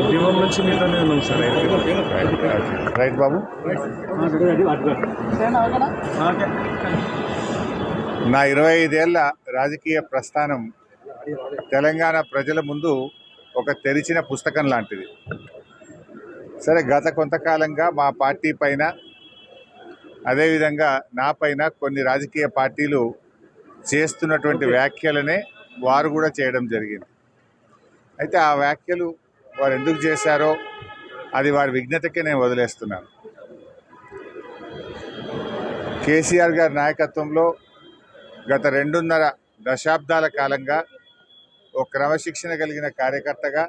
ఉద్యమం నుంచి మీతోనే ఉన్నాం సార్. రైట్ బాబు. నా 25 ఏళ్ల రాజకీయ ప్రస్థానం తెలంగాణ ప్రజల ముందు ఒక తెరిచిన పుస్తకం లాంటిది. సరే, గత కొంతకాలంగా మా పార్టీ పైన, అదేవిధంగా నా పైన కొన్ని రాజకీయ పార్టీలు చేస్తున్నటువంటి వ్యాఖ్యలనే వారు కూడా చేయడం జరిగింది. అయితే ఆ వ్యాఖ్యలు వారు ఎందుకు చేశారో అది వారి విజ్ఞతకే నేను వదిలేస్తున్నాను. కేసీఆర్ గారి నాయకత్వంలో గత 2.5 దశాబ్దాల కాలంగా ఒక క్రమశిక్షణ కలిగిన కార్యకర్తగా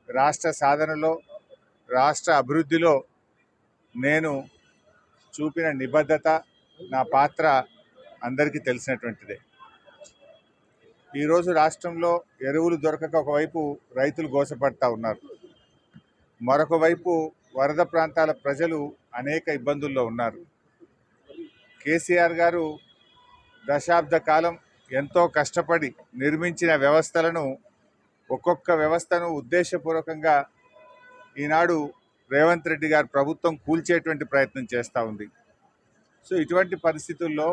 రాష్ట్ర సాధనలో, రాష్ట్ర అభివృద్ధిలో నేను చూపిన నిబద్ధత, నా పాత్ర అందరికీ తెలిసినటువంటిదే. ఈరోజు రాష్ట్రంలో ఎరువులు దొరకక ఒకవైపు రైతులు గోసపడతా ఉన్నారు, మరొక వైపు వరద ప్రాంతాల ప్రజలు అనేక ఇబ్బందుల్లో ఉన్నారు. కేసీఆర్ గారు దశాబ్ద కాలం ఎంతో కష్టపడి నిర్మించిన వ్యవస్థలను, ఒక్కొక్క వ్యవస్థను ఉద్దేశపూర్వకంగా ఈనాడు రేవంత్ రెడ్డి గారి ప్రభుత్వం కూల్చేటువంటి ప్రయత్నం చేస్తూ ఉంది. సో ఇటువంటి పరిస్థితుల్లో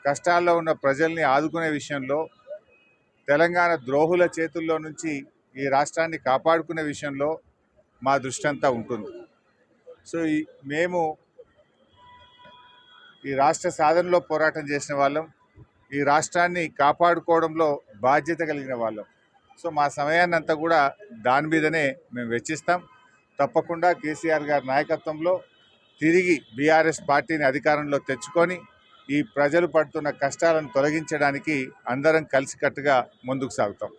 కష్టాల్లో ఉన్న ప్రజల్ని ఆదుకునే విషయంలో, తెలంగాణ ద్రోహుల చేతుల్లో నుంచి ఈ రాష్ట్రాన్ని కాపాడుకునే విషయంలో మా దృష్టి అంతా ఉంటుంది. సో మేము ఈ రాష్ట్ర సాధనలో పోరాటం చేసిన వాళ్ళం, ఈ రాష్ట్రాన్ని కాపాడుకోవడంలో బాధ్యత కలిగిన వాళ్ళం. సో మా సమయాన్ని అంతా కూడా దాని మీదనే మేము వెచ్చిస్తాం. తప్పకుండా కేసీఆర్ గారి నాయకత్వంలో తిరిగి బీఆర్ఎస్ పార్టీని అధికారంలో తెచ్చుకొని ఈ ప్రజలు పడుతున్న కష్టాలను తొలగించడానికి అందరం కలిసికట్టుగా ముందుకు సాగుతాం.